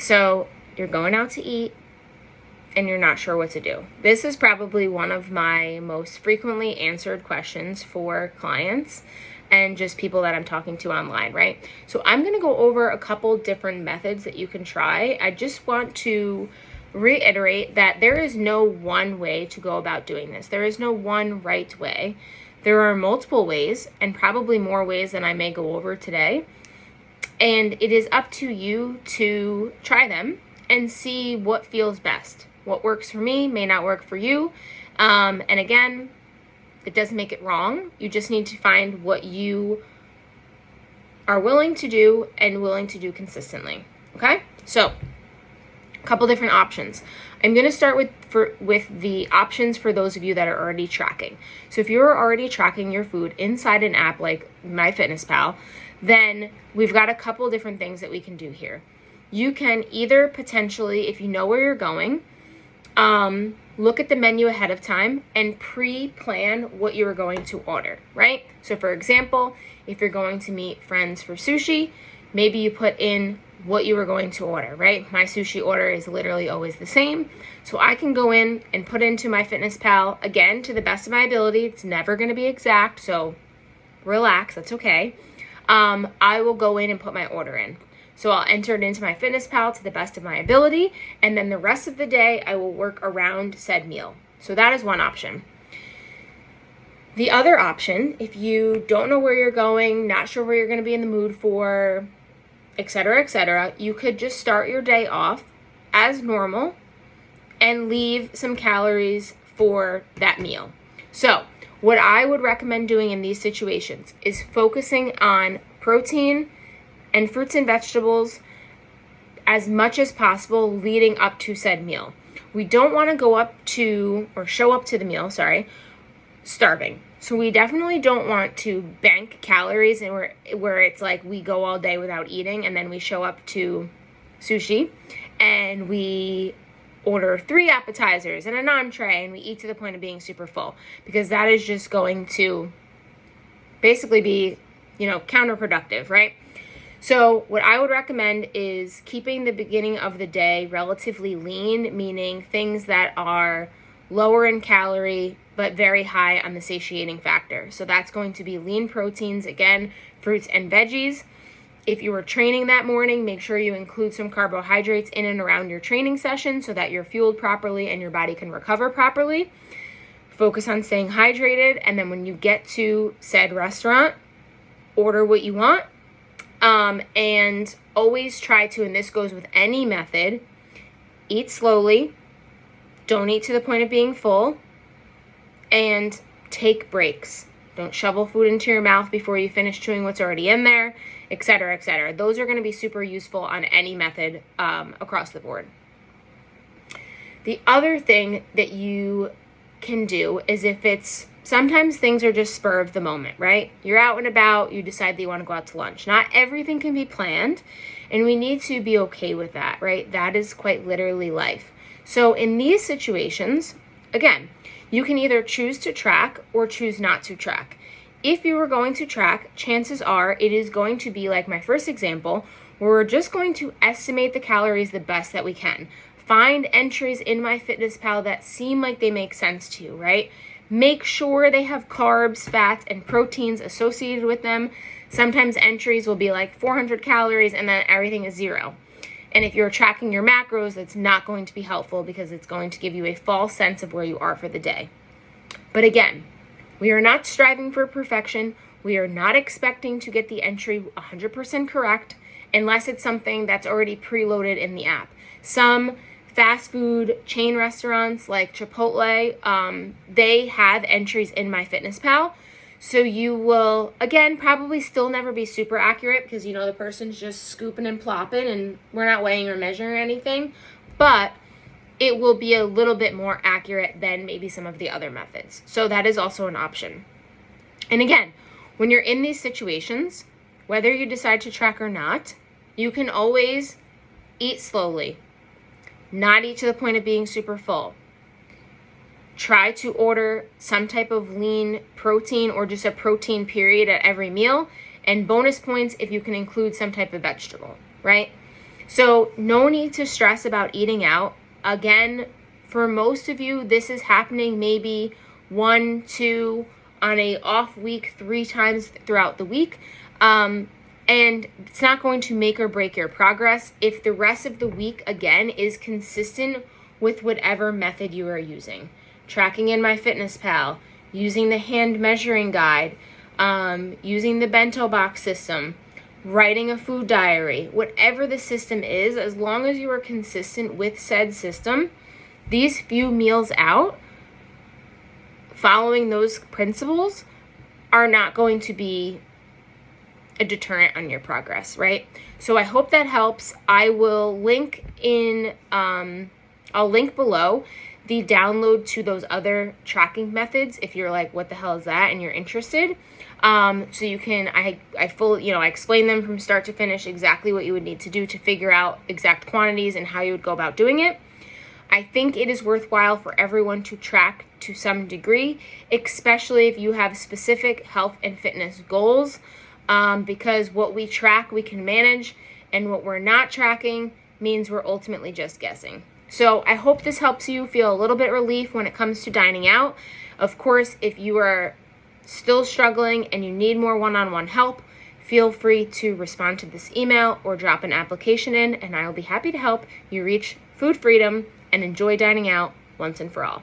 So you're going out to eat and you're not sure what to do. This is probably one of my most frequently answered questions for clients and just people that I'm talking to online, right? So I'm gonna go over a couple different methods that you can try. I just want to reiterate that there is no one way to go about doing this. There is no one right way. There are multiple ways, and probably more ways than I may go over today. And it is up to you to try them and see what feels best. What works for me may not work for you. And again, it doesn't make it wrong. You just need to find what you are willing to do and willing to do consistently. Okay? So, a couple different options. I'm going to start with the options for those of you that are already tracking. So if you're already tracking your food inside an app like MyFitnessPal, then we've got a couple different things that we can do here. You can either potentially, if you know where you're going, look at the menu ahead of time and pre-plan what you are going to order, right? So for example, if you're going to meet friends for sushi, maybe you put in what you were going to order, right? My sushi order is literally always the same. So I can go in and put into MyFitnessPal, again, to the best of my ability. It's never going to be exact, so relax, that's okay. I will go in and put my order in. So I'll enter it into MyFitnessPal to the best of my ability, and then the rest of the day I will work around said meal. So that is one option. The other option, if you don't know where you're going, not sure where you're going to be in the mood for, etc., you could just start your day off as normal and leave some calories for that meal. So what I would recommend doing in these situations is focusing on protein and fruits and vegetables as much as possible leading up to said meal. We don't want to go up to, or show up to the meal, starving. So we definitely don't want to bank calories and where it's like we go all day without eating and then we show up to sushi and we order 3 appetizers and an entree and we eat to the point of being super full, because that is just going to basically be, counterproductive, right? So what I would recommend is keeping the beginning of the day relatively lean, meaning things that are lower in calorie but very high on the satiating factor. So that's going to be lean proteins, again, fruits and veggies. If you were training that morning, make sure you include some carbohydrates in and around your training session so that you're fueled properly and your body can recover properly. Focus on staying hydrated, and then when you get to said restaurant, order what you want. And always try to, and this goes with any method, eat slowly, don't eat to the point of being full, and take breaks. Don't shovel food into your mouth before you finish chewing what's already in there, etc. Those are going to be super useful on any method across the board. The other thing that you can do is sometimes things are just spur of the moment, right? You're out and about, you decide that you want to go out to lunch. Not everything can be planned, and we need to be okay with that, right? That is quite literally life. So in these situations, again, you can either choose to track or choose not to track. If you are going to track, chances are it is going to be like my first example, where we're just going to estimate the calories the best that we can. Find entries in MyFitnessPal that seem like they make sense to you, right? Make sure they have carbs, fats, and proteins associated with them. Sometimes entries will be like 400 calories and then everything is 0. And if you're tracking your macros, that's not going to be helpful because it's going to give you a false sense of where you are for the day. But again, we are not striving for perfection. We are not expecting to get the entry 100% correct unless it's something that's already preloaded in the app. Some fast food chain restaurants like Chipotle, they have entries in MyFitnessPal. So you will, again, probably still never be super accurate because, the person's just scooping and plopping and we're not weighing or measuring anything. But it will be a little bit more accurate than maybe some of the other methods. So that is also an option. And again, when you're in these situations, whether you decide to track or not, you can always eat slowly, not eat to the point of being super full. Try to order some type of lean protein or just a protein period at every meal, and bonus points if you can include some type of vegetable, right? So no need to stress about eating out. Again, for most of you, this is happening maybe 1, 2, on a off week, 3 times throughout the week. And it's not going to make or break your progress if the rest of the week, again, is consistent with whatever method you are using. Tracking in MyFitnessPal, using the hand measuring guide, using the bento box system, writing a food diary, whatever the system is, as long as you are consistent with said system, these few meals out, following those principles, are not going to be a deterrent on your progress, right? So I hope that helps. I will link in, I'll link below the download to those other tracking methods if you're like, what the hell is that, and you're interested. So you can, I explain them from start to finish, exactly what you would need to do to figure out exact quantities and how you would go about doing it. I think it is worthwhile for everyone to track to some degree, especially if you have specific health and fitness goals, because what we track, we can manage, and what we're not tracking means we're ultimately just guessing. So I hope this helps you feel a little bit relief when it comes to dining out. Of course, if you are still struggling and you need more one-on-one help, feel free to respond to this email or drop an application in, and I will be happy to help you reach food freedom and enjoy dining out once and for all.